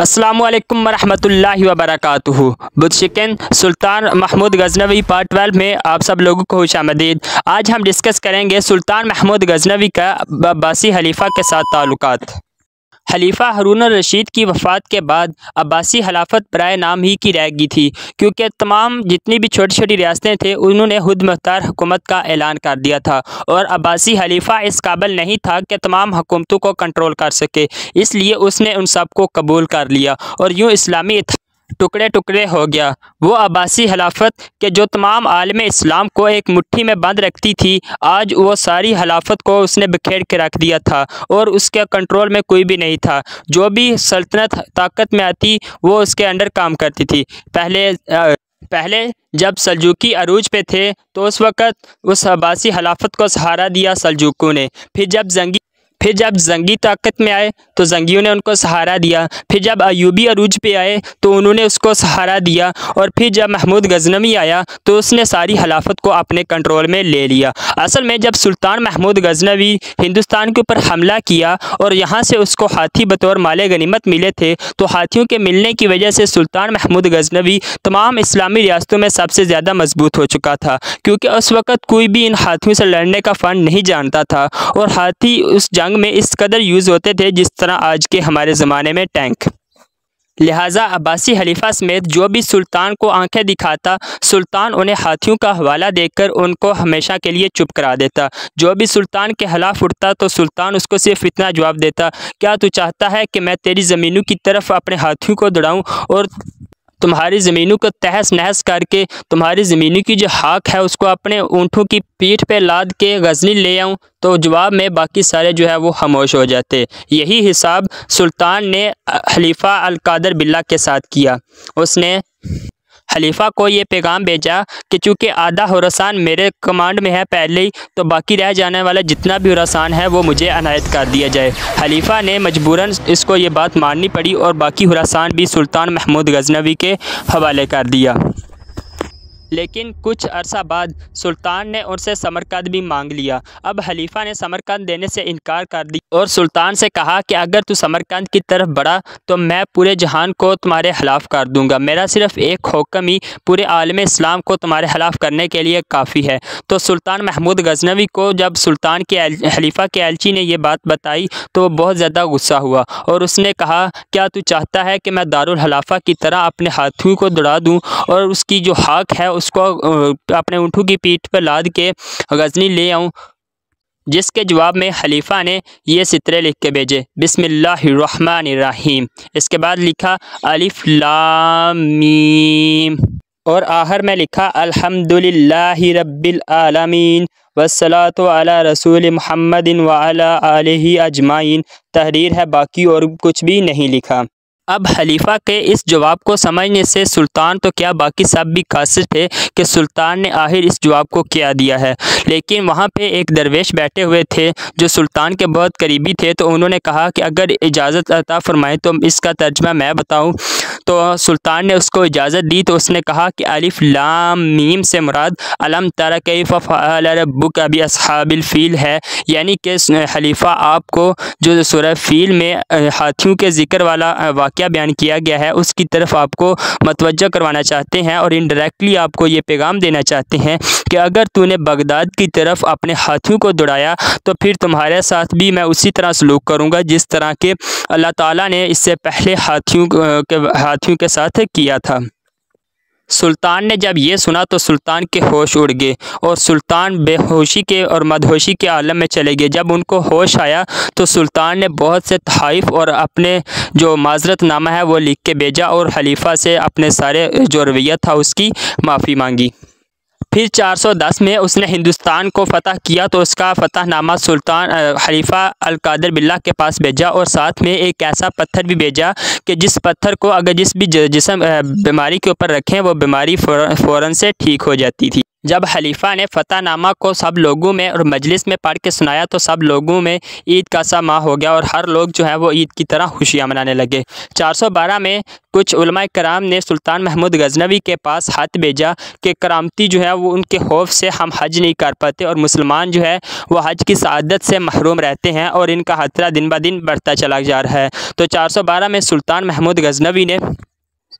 अस्सलामुअलैकुम वरहमतुल्लाहि वबरकातुहू। बुद्शिकन सुल्तान महमूद गजनवी पार्ट 12 में आप सब लोगों को खुशामदीद। आज हम डिस्कस करेंगे सुल्तान महमूद गजनवी का अब्बासी खलीफा के साथ ताल्लुकात। खलीफा हारून रशीद की वफ़ात के बाद अब्बासी खिलाफत बराए नाम ही की रह गई थी, क्योंकि तमाम जितनी भी छोटी छोटी रियासतें थे उन्होंने खुद मुख्तार हुकूमत का ऐलान कर दिया था और अब्बासी खलीफा इस काबिल नहीं था कि तमाम हुकूमतों को कंट्रोल कर सके, इसलिए उसने उन सब को कबूल कर लिया और यूँ इस्लामी टुकड़े टुकड़े हो गया। वो अब्बासी खिलाफत के जो तमाम आलम इस्लाम को एक मुट्ठी में बंद रखती थी, आज वो सारी खिलाफत को उसने बिखेर के रख दिया था और उसके कंट्रोल में कोई भी नहीं था। जो भी सल्तनत ताकत में आती वो उसके अंडर काम करती थी। पहले जब सल्जूकी अरूज पे थे तो उस वक़्त उस अब्बासी खिलाफत को सहारा दिया सल्जूकों ने। फिर जब जंगी ताकत में आए तो जंगियों ने उनको सहारा दिया। फिर जब अयूबी अरूज पे आए तो उन्होंने उसको सहारा दिया और फिर जब महमूद गजनवी आया तो उसने सारी खिलाफत को अपने कंट्रोल में ले लिया। असल में जब सुल्तान महमूद गजनवी हिंदुस्तान के ऊपर हमला किया और यहाँ से उसको हाथी बतौर माले गनीमत मिले थे, तो हाथियों के मिलने की वजह से सुल्तान महमूद गजनवी तमाम इस्लामी रियासतों में सबसे ज़्यादा मजबूत हो चुका था, क्योंकि उस वक़्त कोई भी इन हाथियों से लड़ने का फ़न नहीं जानता था और हाथी उस जंग में इस कदर यूज़ होते थे जिस तरह आज के हमारे ज़माने में टैंक। लिहाजा अब्बासी खलीफा समेत जो भी सुल्तान को आंखें दिखाता, सुल्तान उन्हें हाथियों का हवाला देकर उनको हमेशा के लिए चुप करा देता। जो भी सुल्तान के खिलाफ उठता तो सुल्तान उसको सिर्फ इतना जवाब देता, क्या तू चाहता है कि मैं तेरी ज़मीनों की तरफ अपने हाथियों को दौड़ाऊँ और तुम्हारी ज़मीनों को तहस नहस करके तुम्हारी ज़मीनों की जो हक है उसको अपने ऊँटों की पीठ पे लाद के गजनी ले आऊँ? तो जवाब में बाकी सारे जो है वो खामोश हो जाते। यही हिसाब सुल्तान ने खलीफा अल-कादर बिल्ला के साथ किया। उसने खलीफा को ये पैगाम भेजा कि चूँकि आधा खुरासान मेरे कमांड में है पहले ही, तो बाकी रह जाने वाला जितना भी खुरासान है वो मुझे अनायत कर दिया जाए। खलीफा ने मजबूरन इसको ये बात माननी पड़ी और बाकी खुरासान भी सुल्तान महमूद गजनवी के हवाले कर दिया। लेकिन कुछ अरसा बाद सुल्तान ने उनसे समरकंद भी मांग लिया। अब खलीफा ने समरकंद देने से इनकार कर दिया और सुल्तान से कहा कि अगर तू समरकंद की तरफ बढ़ा तो मैं पूरे जहान को तुम्हारे खिलाफ़ कर दूंगा। मेरा सिर्फ एक हुक्म ही पूरे आलम इस्लाम को तुम्हारे खिलाफ़ करने के लिए काफ़ी है। तो सुल्तान महमूद गजनवी को जब सुल्तान के खलीफा के एलची ने यह बात बताई तो बहुत ज़्यादा गुस्सा हुआ और उसने कहा, क्या तू चाहता है कि मैं दारुल खिलाफा की तरह अपने हाथियों को दौड़ा दूँ और उसकी जो हक है उसको अपने ऊँटों की पीठ पर लाद के गजनी ले आऊँ? जिसके जवाब में खलीफा ने ये सितरे लिख के भेजे, बिस्मिल्लाहिर्रहमानिर्रहीम। इसके बाद लिखा अलिफ लाम मीम और आखिर में लिखा अल्हम्दुलिल्लाहि रब्बिल आलमीन वस्सलातु अला रसूल मुहम्मदिन व अला आलिहि अजमाइन। तहरीर है, बाकी और कुछ भी नहीं लिखा। अब खलीफा के इस जवाब को समझने से सुल्तान तो क्या बाकी सब भी कासिर थे कि सुल्तान ने आखिर इस जवाब को क्या दिया है। लेकिन वहाँ पे एक दरवेश बैठे हुए थे जो सुल्तान के बहुत करीबी थे, तो उन्होंने कहा कि अगर इजाज़त अता फरमाएं तो इसका तर्जमा मैं बताऊँ। तो सुल्तान ने उसको इजाज़त दी तो उसने कहा कि अलिफ लाम मीम से मुराद अलम तरा कैफ़ फ़अल रब्बुका बिअस्हाबिल फ़ील है, यानी कि खलीफा आपको जो सूरह फ़ील में हाथियों के ज़िक्र वाला वाक़या बयान किया गया है उसकी तरफ आपको मतवज्जो करवाना चाहते हैं और इनडायरेक्टली आपको ये पैगाम देना चाहते हैं कि अगर तूने बगदाद की तरफ अपने हाथियों को दौड़ाया तो फिर तुम्हारे साथ भी मैं उसी तरह सलूक करूँगा जिस तरह के अल्लाह ताला ने इससे पहले हाथियों के साथ किया था। सुल्तान ने जब ये सुना तो सुल्तान के होश उड़ गए और सुल्तान बेहोशी के और मदहोशी के आलम में चले गए। जब उनको होश आया तो सुल्तान ने बहुत से तहाइफ और अपने जो माजरतनामा है वो लिख के भेजा और खलीफा से अपने सारे जो रवैया था उसकी माफ़ी मांगी। फिर 410 में उसने हिंदुस्तान को फ़तह किया तो उसका फ़तहनामा सुल्तान खलीफा अल-कादर बिल्ला के पास भेजा और साथ में एक ऐसा पत्थर भी भेजा कि जिस पत्थर को अगर जिस भी जिस्म बीमारी के ऊपर रखें वो बीमारी फ़ौरन से ठीक हो जाती थी। जब खलीफा ने फ़तहनामा को सब लोगों में और मजलिस में पढ़ के सुनाया तो सब लोगों में ईद का सा माह हो गया और हर लोग जो है वो ईद की तरह खुशियाँ मनाने लगे। 412 में कुछ उलमा कराम ने सुल्तान महमूद गजनवी के पास खत भेजा कि करामती जो है वो उनके खौफ से हम हज नहीं कर पाते और मुसलमान जो है वो हज की सआदत से महरूम रहते हैं और इनका खतरा दिन ब दिन बढ़ता चला जा रहा है। तो 412 में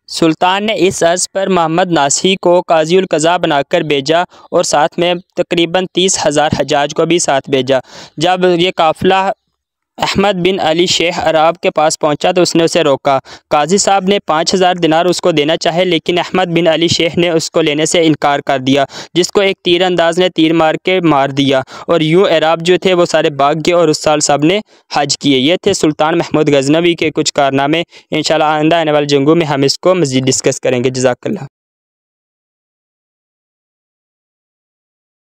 सुल्तान ने इस अर्ज़ पर मोहम्मद नासिर को काज़ीउल क़ज़ा बनाकर भेजा और साथ में तकरीबन 30,000 हज्जाज को भी साथ भेजा। जब ये काफ़िला अहमद बिन अली शेख अराब के पास पहुंचा तो उसने उसे रोका। काजी साहब ने 5,000 दिनार उसको देना चाहे लेकिन अहमद बिन अली शेख ने उसको लेने से इनकार कर दिया, जिसको एक तीरंदाज ने तीर मार के मार दिया और यूँ अराब जो थे वो सारे भाग गए और उस साल सब ने हज किए। ये थे सुल्तान महमूद गजनवी के कुछ कारनामे। इंशाल्लाह आइंदा आने वाले जंगों में हम इसको मज़ीद डिस्कस करेंगे। जज़ाकल्लाह।